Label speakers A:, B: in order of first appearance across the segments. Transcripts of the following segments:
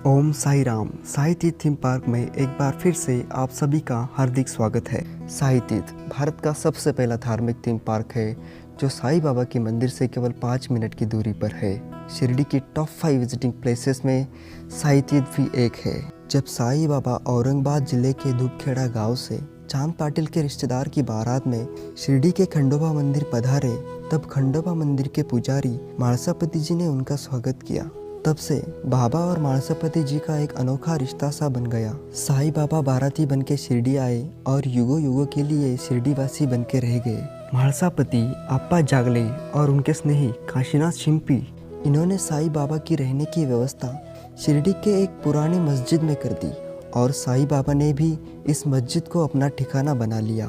A: ओम साई राम। साई तीर्थ theme park में एक बार फिर से आप सभी का हार्दिक स्वागत है। साई तीर्थ भारत का सबसे पहला धार्मिक थीम पार्क है जो साईं बाबा के मंदिर से केवल 5 मिनट की दूरी पर है। शिरडी की टॉप 5 विजिटिंग प्लेसेस में साई तीर्थ भी एक है। जब साईं बाबा औरंगाबाद जिले के धूपखेड़ा गांव से चांद पाटिल के रिश्तेदार की बारात में शिरडी के खंडोबा मंदिर पधारे, तब खंडोबा मंदिर के पुजारी मानसापति जी ने उनका स्वागत किया। तब से बाबा और मानसापति जी का एक अनोखा रिश्ता सा बन गया। साईं बाबा बाराती बन के शिरडी आए और युगों युगों के लिए शिरडी वासी बन के रह गए। मानसापति, अप्पा जागले और उनके स्नेही काशीनाथ शिंपी, इन्होंने साईं बाबा की रहने की व्यवस्था शिरडी के एक पुरानी मस्जिद में कर दी और साईं बाबा ने भी इस मस्जिद को अपना ठिकाना बना लिया।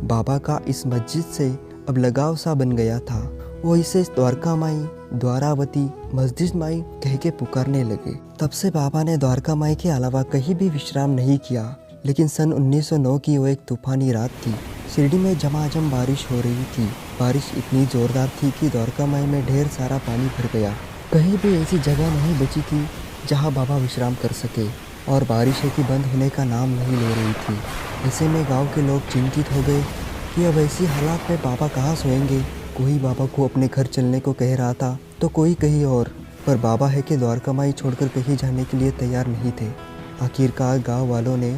A: बाबा का इस मस्जिद से अब लगाव सा बन गया था। वो इसे द्वारका माई, द्वारावती, मस्जिद माई कह के पुकारने लगे। तब से बाबा ने द्वारका माई के अलावा कहीं भी विश्राम नहीं किया। लेकिन सन 1909 की वो एक तूफानी रात थी। शिरडी में झमाझम बारिश हो रही थी। बारिश इतनी जोरदार थी कि द्वारका माई में ढेर सारा पानी भर गया। कहीं भी ऐसी जगह नहीं बची थी जहाँ बाबा विश्राम कर सके, और बारिश है कि बंद होने का नाम नहीं ले रही थी। ऐसे में गाँव के लोग चिंतित हो गए कि अब ऐसी हालात में बाबा कहाँ सोएंगे। कोई बाबा को अपने घर चलने को कह रहा था तो कोई कहीं और, पर बाबा है कि द्वारका माई छोड़कर कहीं जाने के लिए तैयार नहीं थे। आखिरकार गांव वालों ने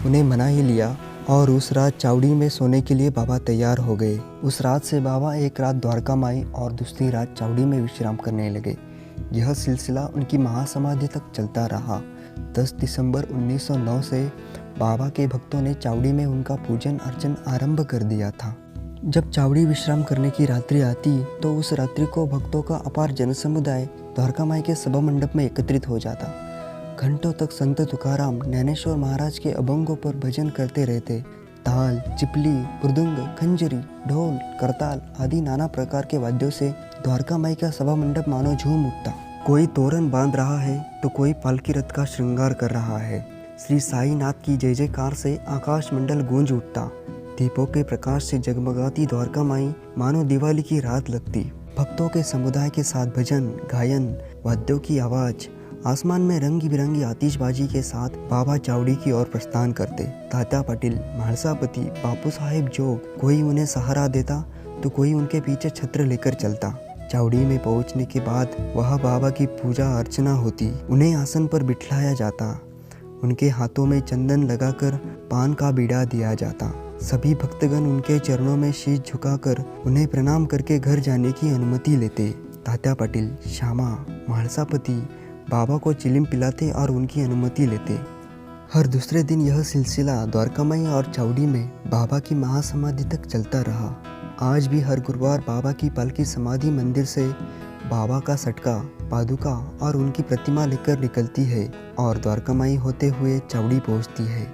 A: उन्हें मना ही लिया और उस रात चावड़ी में सोने के लिए बाबा तैयार हो गए। उस रात से बाबा एक रात द्वारका माई और दूसरी रात चावड़ी में विश्राम करने लगे। यह सिलसिला उनकी महासमाधि तक चलता रहा। 10 दिसंबर 1909 से बाबा के भक्तों ने चावड़ी में उनका पूजन अर्चन आरंभ कर दिया था। जब चावड़ी विश्राम करने की रात्रि आती तो उस रात्रि को भक्तों का अपार जनसमुदाय द्वारका माई के सभा मंडप में एकत्रित हो जाता। घंटों तक संत तुकाराम ज्ञानेश्वर महाराज के अभंगों पर भजन करते रहते। ताल, चिपली, मृदंग, खंजरी, ढोल, करताल आदि नाना प्रकार के वाद्यों से द्वारका माई का सभा मंडप मानो झूम उठता। कोई तोरण बांध रहा है तो कोई पालकी रथ का श्रृंगार कर रहा है। श्री साई नाथ की जय जयकार से आकाश मंडल गूंज उठता। दीपों के प्रकाश से जगमगाती द्वारका माई मानो दिवाली की रात लगती। भक्तों के समुदाय के साथ भजन, गायन, वाद्यों की आवाज, आसमान में रंगी बिरंगी आतिशबाजी के साथ बाबा चावड़ी की ओर प्रस्थान करते। तात्या पाटिल, मानसापति, बापू साहेब जोग, कोई उन्हें सहारा देता तो कोई उनके पीछे छत्र लेकर चलता। चावड़ी में पहुंचने के बाद वह बाबा की पूजा अर्चना होती। उन्हें आसन पर बिठाया जाता। उनके हाथों में चंदन लगाकर पान का बीड़ा दिया जाता। सभी भक्तगण उनके चरणों में शीश झुकाकर उन्हें प्रणाम करके घर जाने की अनुमति लेते। तात्या पाटिल, श्यामा, मानसापति बाबा को चिलिम पिलाते और उनकी अनुमति लेते। हर दूसरे दिन यह सिलसिला द्वारका माई और चावड़ी में बाबा की महासमाधि तक चलता रहा। आज भी हर गुरुवार बाबा की पालकी समाधि मंदिर से बाबा का सटका, पादुका और उनकी प्रतिमा लेकर निकलती है और द्वारका माई होते हुए चावड़ी पहुँचती है।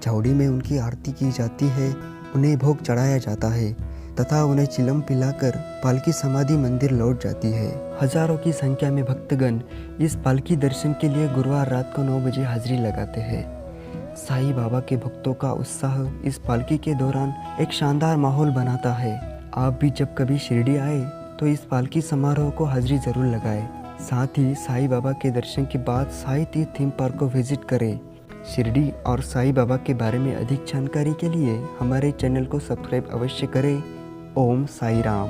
A: चावड़ी में उनकी आरती की जाती है, उन्हें भोग चढ़ाया जाता है तथा उन्हें चिलम पिलाकर पालकी समाधि मंदिर लौट जाती है। हजारों की संख्या में भक्तगण इस पालकी दर्शन के लिए गुरुवार रात को 9 बजे हाजिरी लगाते हैं। साईं बाबा के भक्तों का उत्साह इस पालकी के दौरान एक शानदार माहौल बनाता है। आप भी जब कभी शिरडी आए तो इस पालकी समारोह को हाजिरी जरूर लगाएं। साथ ही साईं बाबा के दर्शन के बाद साई तीर्थ थीम पार्क को विजिट करें। शिरडी और साईं बाबा के बारे में अधिक जानकारी के लिए हमारे चैनल को सब्सक्राइब अवश्य करें। ओम साई राम।